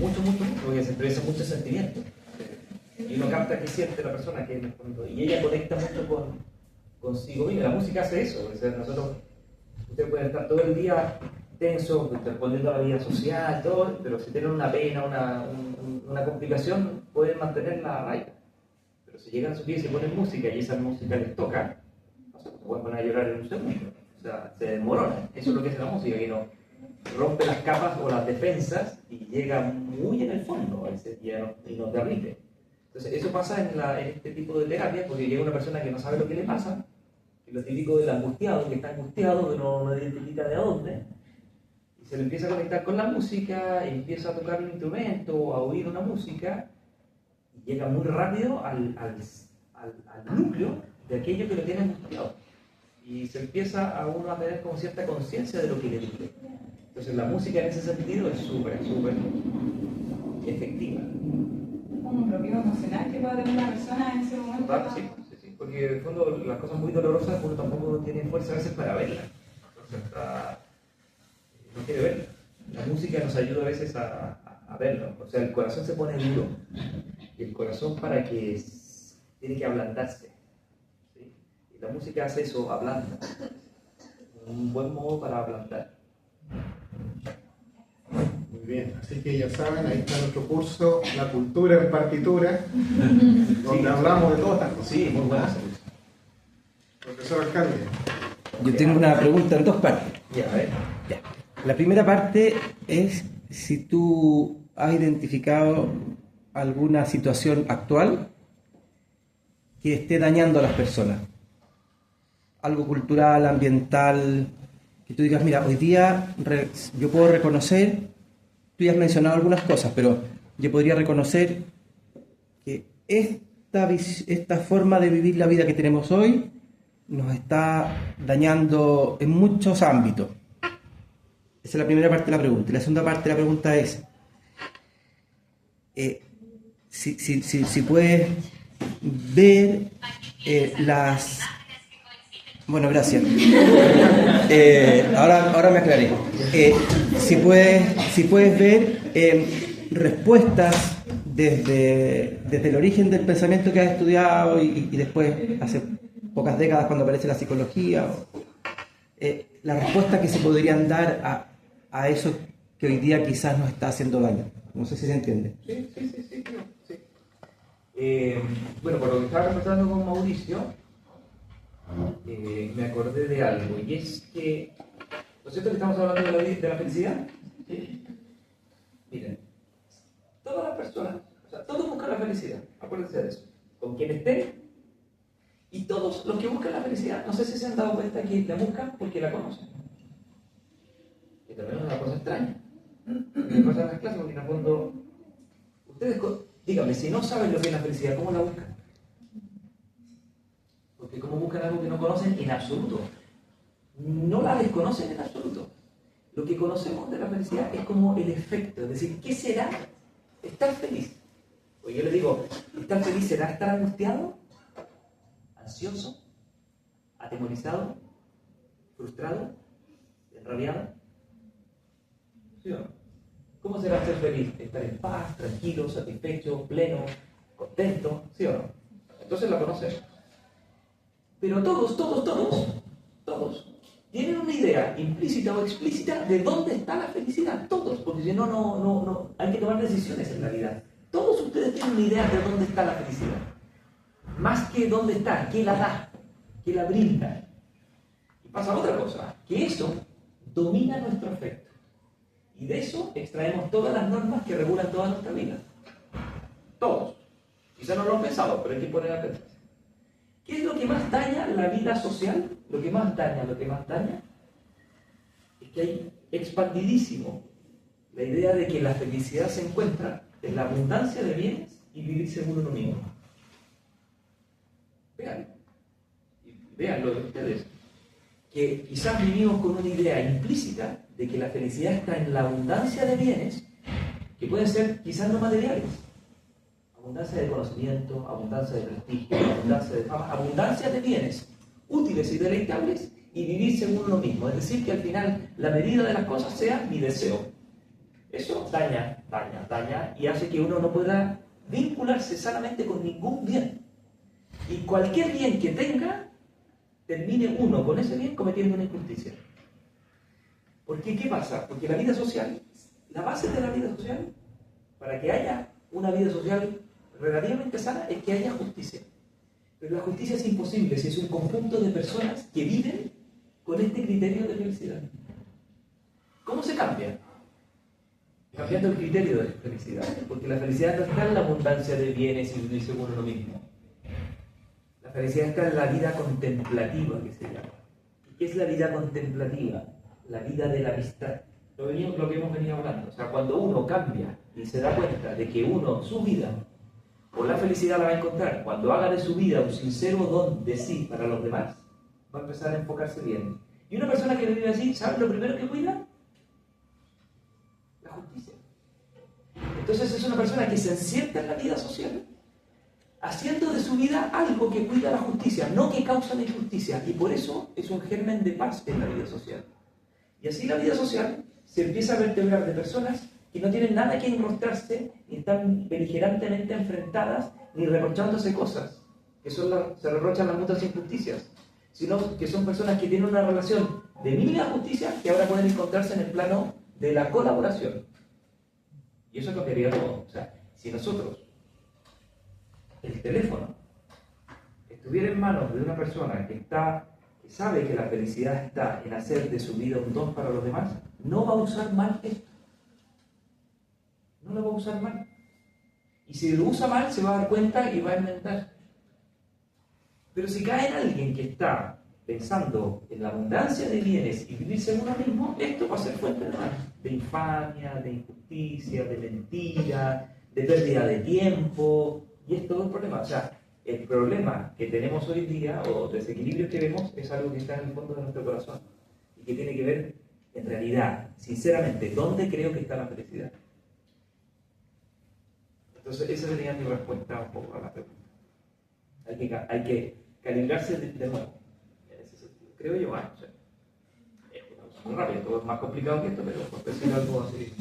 mucho, porque se expresa mucho sentimiento. Y uno capta qué siente la persona que en el fondo, y ella conecta mucho consigo misma. La música hace eso, o sea, ustedes pueden estar todo el día tenso, respondiendo a la vida social, todo, pero si tienen una pena, una complicación, pueden mantenerla a raya. Pero si llegan a su vida y se ponen música y esa música les toca, no sé, se pueden poner a llorar en un segundo. O sea, se desmorona. Eso es lo que hace la música, que no rompe las capas o las defensas y llega muy en el fondo a veces y nos derrite. Entonces, eso pasa en este tipo de terapia, porque llega una persona que no sabe lo que le pasa, que es lo típico del angustiado, que está angustiado, que no identifica de dónde, y se le empieza a conectar con la música, y empieza a tocar un instrumento, a oír una música, y llega muy rápido al núcleo de aquello que lo tiene angustiado. Y se empieza a uno a tener como cierta conciencia de lo que le dice. Entonces la música en ese sentido es súper efectiva. Como un bloqueo emocional que puede tener una persona en ese momento. ¿Verdad? Sí, porque en el fondo las cosas muy dolorosas uno tampoco tiene fuerza a veces para verlas. Entonces no quiere verlas. La música nos ayuda a veces a verlo. O sea, el corazón se pone duro. Y el corazón tiene que ablandarse. ¿Sí? Y la música hace eso, ablanda. Un buen modo para ablandar. Muy bien, así que ya saben, ahí está nuestro curso, La Cultura en Partitura, donde hablamos de todas estas cosas. Sí, muy buena. Profesor Alcalde. Yo tengo una pregunta en dos partes. Ya, a ver. Ya. La primera parte es si tú has identificado alguna situación actual que esté dañando a las personas. Algo cultural, ambiental, que tú digas, mira, hoy día yo puedo reconocer, tú ya has mencionado algunas cosas, pero yo podría reconocer que esta forma de vivir la vida que tenemos hoy nos está dañando en muchos ámbitos. Esa es la primera parte de la pregunta. Y la segunda parte de la pregunta es, si puedes ver las... Bueno, gracias. Ahora me aclaré. Si puedes ver respuestas desde el origen del pensamiento que has estudiado y después, hace pocas décadas, cuando aparece la psicología, las respuestas que se podrían dar a eso que hoy día quizás nos está haciendo daño. No sé si se entiende. Sí. Bueno, por lo que estaba conversando con Mauricio, me acordé de algo, y es que, ¿no es cierto que estamos hablando de la felicidad? ¿Sí? Miren, todas las personas, o sea, todos buscan la felicidad, acuérdense de eso, con quien estén, y todos los que buscan la felicidad, no sé si se han dado cuenta que la buscan porque la conocen, que también es una cosa extraña. Me pasa en las clases porque en el fondo, ustedes, díganme, si no saben lo que es la felicidad, ¿cómo la buscan? Porque como buscan algo que no conocen en absoluto. No la desconocen en absoluto. Lo que conocemos de la felicidad es como el efecto, es decir, ¿qué será estar feliz? Pues yo les digo, ¿estar feliz será estar angustiado, ansioso, atemorizado, frustrado, enrabiado? ¿Sí o no? ¿Cómo será ser feliz? Estar en paz, tranquilo, satisfecho, pleno, contento, ¿sí o no? Entonces la conocemos. Pero todos tienen una idea implícita o explícita de dónde está la felicidad. Todos, porque si no, no hay que tomar decisiones en la vida. Todos ustedes tienen una idea de dónde está la felicidad. Más que dónde está, qué la da, qué la brinda. Y pasa otra cosa, que eso domina nuestro afecto. Y de eso extraemos todas las normas que regulan toda nuestra vida. Todos. Quizá no lo han pensado, pero hay que poner a pensar. ¿Qué es lo que más daña la vida social? Lo que más daña es que hay expandidísimo la idea de que la felicidad se encuentra en la abundancia de bienes y vivir según uno mismo. Veanlo de ustedes, que quizás vivimos con una idea implícita de que la felicidad está en la abundancia de bienes, que pueden ser quizás no materiales. Abundancia de conocimiento, abundancia de prestigio, abundancia de fama, abundancia de bienes útiles y deleitables y vivir según uno mismo. Es decir, que al final la medida de las cosas sea mi deseo. Eso daña y hace que uno no pueda vincularse sanamente con ningún bien. Y cualquier bien que tenga, termine uno con ese bien cometiendo una injusticia. ¿Por qué? ¿Qué pasa? Porque la vida social, la base de la vida social, para que haya una vida social relativamente sana, es que haya justicia. Pero la justicia es imposible si es un conjunto de personas que viven con este criterio de felicidad. ¿Cómo se cambia? Cambiando el criterio de felicidad. Porque la felicidad no está en la abundancia de bienes y vivir según uno mismo. La felicidad está en la vida contemplativa, que se llama. ¿Y qué es la vida contemplativa? La vida de la amistad. Lo que hemos venido hablando. O sea, cuando uno cambia y se da cuenta de que uno, su vida, por la felicidad la va a encontrar, cuando haga de su vida un sincero don de sí para los demás, va a empezar a enfocarse bien. Y una persona que vive así, ¿sabe lo primero que cuida? La justicia. Entonces es una persona que se encierra en la vida social, haciendo de su vida algo que cuida la justicia, no que causa la injusticia. Y por eso es un germen de paz en la vida social. Y así la vida social se empieza a vertebrar de personas que no tienen nada que enrostrarse, ni están beligerantemente enfrentadas, ni reprochándose cosas, que se reprochan las mutuas injusticias, sino que son personas que tienen una relación de mínima justicia que ahora pueden encontrarse en el plano de la colaboración. Y eso cambiaría todo. O sea, si nosotros, el teléfono, estuviera en manos de una persona que sabe que la felicidad está en hacer de su vida un don para los demás, no va a usar mal esto. No lo va a usar mal. Y si lo usa mal, se va a dar cuenta y va a enmendar. Pero si cae en alguien que está pensando en la abundancia de bienes y vivir según uno mismo, esto va a ser fuente de mal, de infamia, de injusticia, de mentira, de pérdida de tiempo, y es todo el problema. O sea, el problema que tenemos hoy día, o desequilibrios que vemos, es algo que está en el fondo de nuestro corazón, y que tiene que ver, en realidad, sinceramente, ¿dónde creo que está la felicidad? Entonces, esa sería mi respuesta un poco a la pregunta. Hay que calibrarse de nuevo, en ese sentido. Creo yo, o sea, es una cosa muy rápida, todo es más complicado que esto, pero por decir algo así.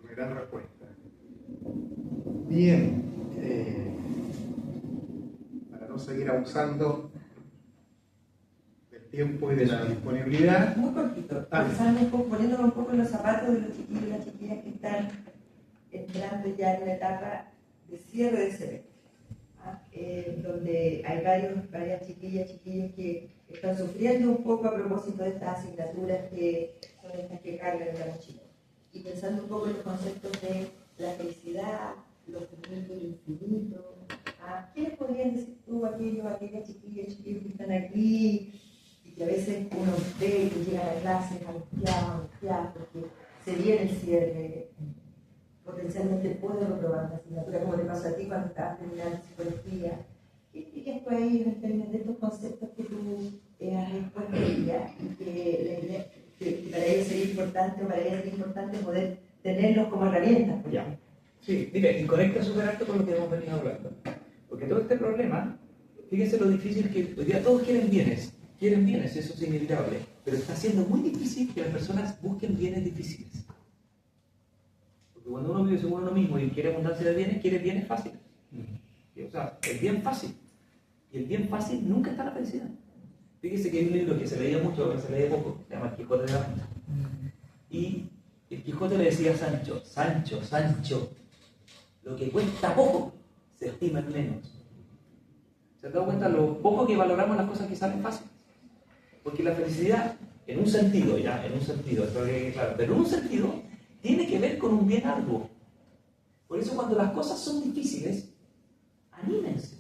Una gran respuesta. Bien, para no seguir abusando del tiempo y de la disponibilidad. Muy cortito, pensando un poco, poniéndome un poco en los zapatos de los chiquillos y las chiquillas que están entrando ya en una etapa de cierre de semestre, donde hay varias chiquillas, chiquillos que están sufriendo un poco a propósito de estas asignaturas que son estas que cargan en la mochila. Y pensando un poco en los conceptos de la felicidad, los sentimientos del infinito, ¿qué les podrías decir tú a aquellas chiquillas, chiquillos que están aquí y que a veces uno ve que llegan a clases angustiados, porque se viene el cierre, potencialmente puede reprobar la asignatura, como te pasó a ti cuando estabas terminando psicología? ¿Qué dirías tú ahí en términos de estos conceptos que tú has expuesto ya y que para ellos sería importante, o para ellos sería importante poder tenerlos como herramientas? Ya. Sí, mire, y conecta súper alto con lo que hemos venido hablando. Porque todo este problema, fíjense lo difícil que hoy día todos quieren bienes, eso es inevitable, pero está siendo muy difícil que las personas busquen bienes difíciles. Porque cuando uno vive según uno mismo y quiere abundancia de bienes, quiere bienes fáciles. O sea, el bien fácil. Y el bien fácil nunca está en la felicidad. Fíjese que hay un libro que se leía mucho, que se leía poco, se llama El Quijote de la Mancha. Y el Quijote le decía a Sancho, Sancho, lo que cuesta poco, se estima en menos. ¿Se han dado cuenta lo poco que valoramos las cosas que salen fáciles? Porque la felicidad, en un sentido, esto es claro, pero en un sentido, tiene que ver con un bien arduo. Por eso cuando las cosas son difíciles, anímense.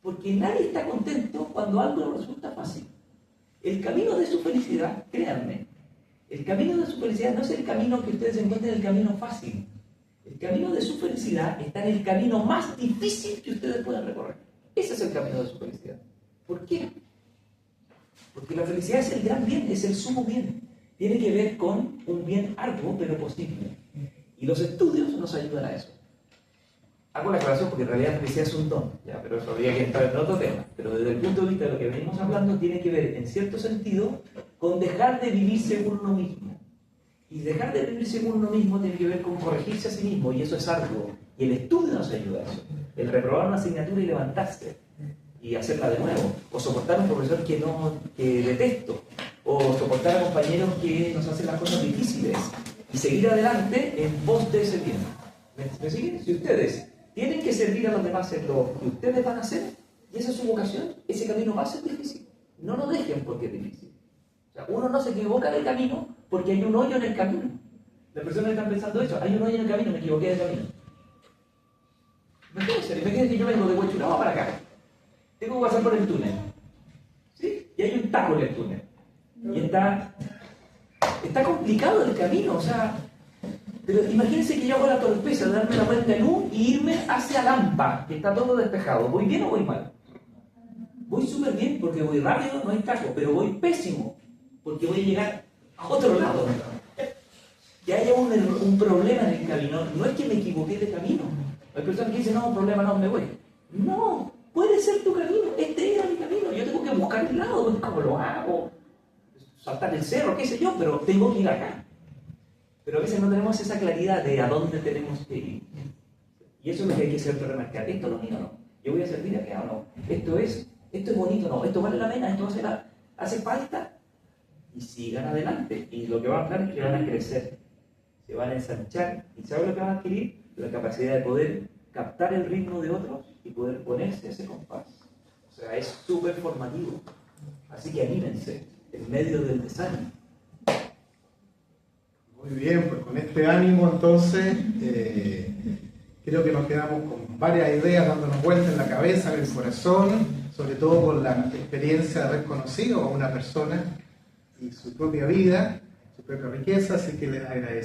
Porque nadie está contento cuando algo resulta fácil. El camino de su felicidad, créanme, el camino de su felicidad no es el camino que ustedes encuentren el camino fácil. El camino de su felicidad está en el camino más difícil que ustedes puedan recorrer. Ese es el camino de su felicidad. ¿Por qué? Porque la felicidad es el gran bien, es el sumo bien. Tiene que ver con un bien arduo, pero posible. Y los estudios nos ayudan a eso. Hago la aclaración porque en realidad la felicidad es un don, ¿ya? Pero eso habría que entrar en otro tema. Pero desde el punto de vista de lo que venimos hablando, tiene que ver, en cierto sentido, con dejar de vivir según uno mismo. Y dejar de vivir según uno mismo tiene que ver con corregirse a sí mismo, y eso es arduo. Y el estudio nos ayuda a eso. El reprobar una asignatura y levantarse, y hacerla de nuevo. O soportar a un profesor que detesto. O soportar a compañeros que nos hacen las cosas difíciles. Y seguir adelante en pos de ese bien. ¿Me siguen? Si ustedes tienen que servir a los demás en lo que ustedes van a hacer, y esa es su vocación, ese camino va a ser difícil. No lo dejen porque es difícil. O sea, uno no se equivoca del camino porque hay un hoyo en el camino. Las personas están pensando eso, hay un hoyo en el camino, me equivoqué del camino. Imagínense que yo vengo de Huechuraba para acá. Tengo que pasar por el túnel. ¿Sí? Y hay un taco en el túnel. Y está complicado el camino, o sea... Pero imagínense que yo hago la torpeza de darme la vuelta en U y irme hacia Lampa, que está todo despejado. ¿Voy bien o voy mal? Voy súper bien porque voy rápido, no hay taco, pero voy pésimo porque voy a llegar a otro lado. Que haya un problema en el camino, no es que me equivoqué de camino. Hay personas que dicen, no, problema, no, me voy. No, puede ser tu camino, este era mi camino. Yo tengo que buscar el lado, ¿cómo lo hago? Saltar el cerro, qué sé yo, pero tengo que ir acá. Pero a veces no tenemos esa claridad de a dónde tenemos que ir. Y eso es lo que hay que siempre remarcar. Esto es lo mío, ¿no? Yo voy a servir acá o no. Esto es bonito, ¿no? Esto vale la pena, esto hace falta. Y sigan adelante. Y lo que van a hacer es que van a crecer. Se van a ensanchar. ¿Y saben lo que van a adquirir? La capacidad de poder captar el ritmo de otros y poder ponerse a ese compás. O sea, es súper formativo. Así que anímense en medio del desánimo. Muy bien, pues con este ánimo entonces Creo que nos quedamos con varias ideas dándonos vueltas en la cabeza, en el corazón, sobre todo con la experiencia de haber conocido a una persona y su propia vida, su propia riqueza, así que les agradezco.